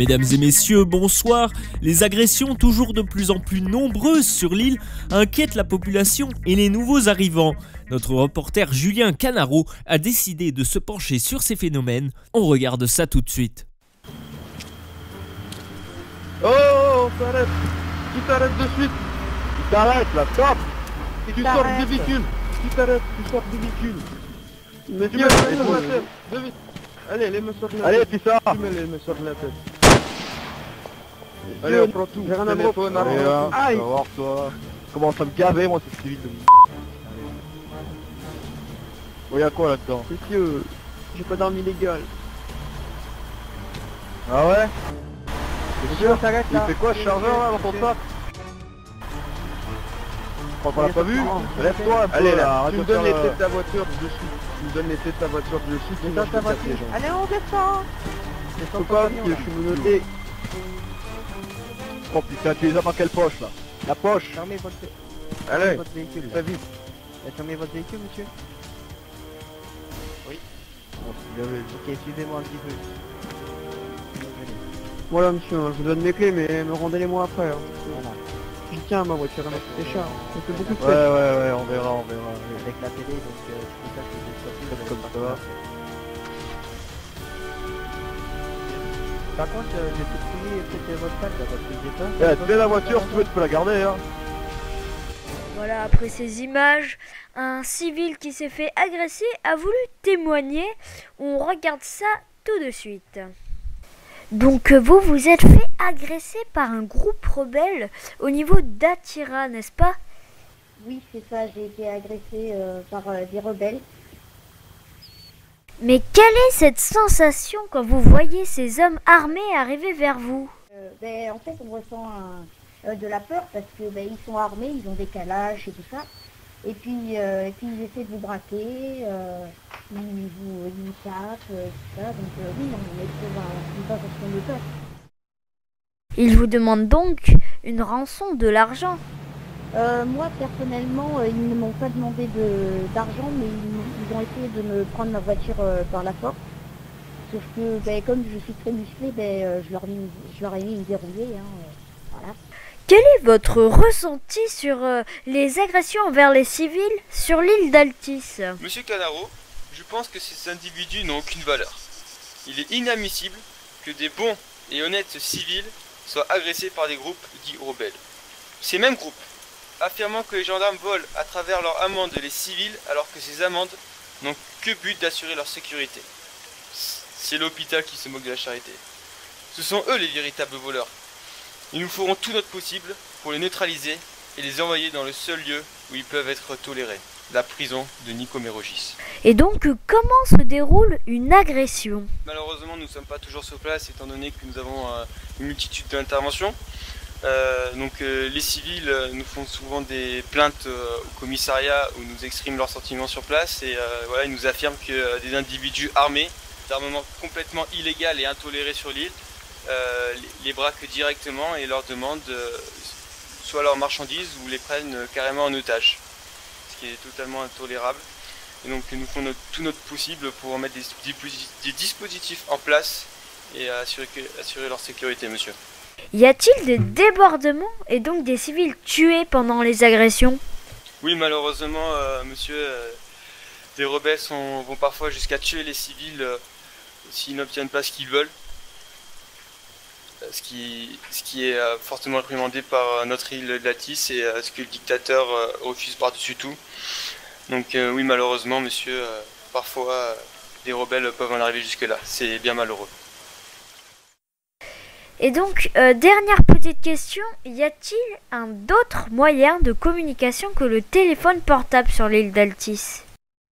Mesdames et messieurs, bonsoir. Les agressions toujours de plus en plus nombreuses sur l'île inquiètent la population et les nouveaux arrivants. Notre reporter Julien Canaro a décidé de se pencher sur ces phénomènes. On regarde ça tout de suite. Oh, t'arrêtes. Qui t'arrête de suite? Qui t'arrête là, stop. Tu sors du véhicule. Qui t'arrête? Tu sors du véhicule. Mais tu mets les mains sur la tête. De vite. Allez, les mains sur la tête. Allez, fais ça. Tu mets les mains sur la tête. Allez, on prend tout. J'ai rien à téléphone, aïe. Tu vas voir toi. Commence à me gaver, moi, c'est civil de m***. Oh, y'a quoi là-dedans? Monsieur, j'ai pas d'arme illégale. Ah ouais? Monsieur, on s'arrête là. Il fait quoi ce chargeur là dans ton sac? Je crois qu'on l'a pas vu? Lève-toi un peu. Allez là, tu me donnes les clés de ta voiture dessus. Tu me donnes les clés de ta voiture dessus. C'est dans ta voiture. Allez, on descend. Je peux pas, je suis menotté. Oh putain, tu les as dans quelle poche là? La poche. Fermez votre véhicule. Très vite. Fermez votre véhicule, monsieur. Oui. Ok, suivez-moi un petit peu. Voilà, monsieur, je vous donne mes clés, mais me rendez-les-moi après. Hein. Voilà. Je tiens à ma voiture, elle m'a coûté cher. Ça fait beaucoup de Ouais, on verra. Avec la télé, donc c'est ça que je Comme ça. Par contre, j'ai tout fouillé, peut-être votre sac, là, parce que j'ai pas. Tu fais la voiture, si tu veux, tu peux la garder, hein. Voilà, après ces images, un civil qui s'est fait agresser a voulu témoigner. On regarde ça tout de suite. Donc vous vous êtes fait agresser par un groupe rebelle au niveau d'Atira, n'est-ce pas? Oui, c'est ça, j'ai été agressée par des rebelles. Mais quelle est cette sensation quand vous voyez ces hommes armés arriver vers vous? En fait, on ressent de la peur parce que ils sont armés, ils ont des calages et tout ça. Et puis ils essaient de vous braquer, ils vous tapent, tout ça. Donc oui, on est dans une sensation de peur. Ils vous demandent donc une rançon, de l'argent? Moi, personnellement, ils ne m'ont pas demandé d'argent, mais ils ont essayé de me prendre ma voiture par la force. Sauf que, comme je suis très musclé, je leur ai mis une déroulée. Voilà. Quel est votre ressenti sur les agressions envers les civils sur l'île d'Altis? Monsieur Canaro, je pense que ces individus n'ont aucune valeur. Il est inadmissible que des bons et honnêtes civils soient agressés par des groupes dits rebelles. Ces mêmes groupes affirmant que les gendarmes volent à travers leurs amendes les civils alors que ces amendes n'ont que but d'assurer leur sécurité. C'est l'hôpital qui se moque de la charité. Ce sont eux les véritables voleurs. Et nous ferons tout notre possible pour les neutraliser et les envoyer dans le seul lieu où ils peuvent être tolérés, la prison de Nicomérougis. Et donc, comment se déroule une agression? Malheureusement, nous ne sommes pas toujours sur place étant donné que nous avons une multitude d'interventions. Les civils nous font souvent des plaintes au commissariat où nous expriment leurs sentiments sur place et voilà, ils nous affirment que des individus armés, d'armement complètement illégal et intoléré sur l'île, les braquent directement et leur demandent soit leurs marchandises ou les prennent carrément en otage, ce qui est totalement intolérable. Et donc nous faisons tout notre possible pour mettre des dispositifs en place et assurer leur sécurité, monsieur. Y a-t-il des débordements et donc des civils tués pendant les agressions? Oui, malheureusement, monsieur, des rebelles vont parfois jusqu'à tuer les civils s'ils n'obtiennent pas ce qu'ils veulent. Ce qui est fortement réprimandé par notre île d'Altis et ce que le dictateur refuse par-dessus tout. Donc oui, malheureusement, monsieur, parfois des rebelles peuvent en arriver jusque-là. C'est bien malheureux. Et donc, dernière petite question, y a-t-il un d'autre moyen de communication que le téléphone portable sur l'île d'Altis?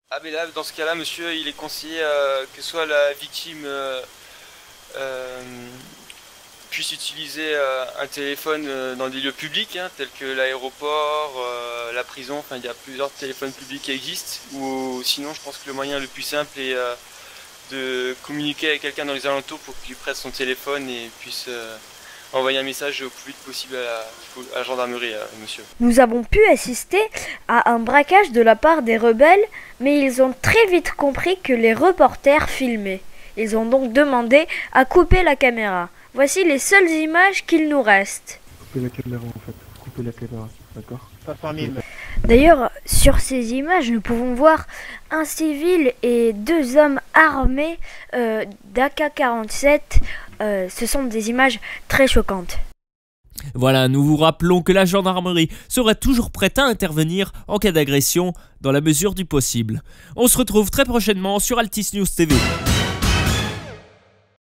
Ah mais là, dans ce cas-là, monsieur, il est conseillé que soit la victime puisse utiliser un téléphone dans des lieux publics, tels que l'aéroport, la prison, enfin il y a plusieurs téléphones publics qui existent, ou sinon je pense que le moyen le plus simple est de communiquer avec quelqu'un dans les alentours pour qu'il prête son téléphone et puisse envoyer un message au plus vite possible à la gendarmerie, monsieur. Nous avons pu assister à un braquage de la part des rebelles, mais ils ont très vite compris que les reporters filmaient. Ils ont donc demandé à couper la caméra. Voici les seules images qu'il nous reste. Coupez la caméra en fait. Coupez la caméra, d'accord? 500 000. D'ailleurs, sur ces images, nous pouvons voir un civil et 2 hommes armés d'AK-47. Ce sont des images très choquantes. Voilà, nous vous rappelons que la gendarmerie sera toujours prête à intervenir en cas d'agression dans la mesure du possible. On se retrouve très prochainement sur Altis News TV.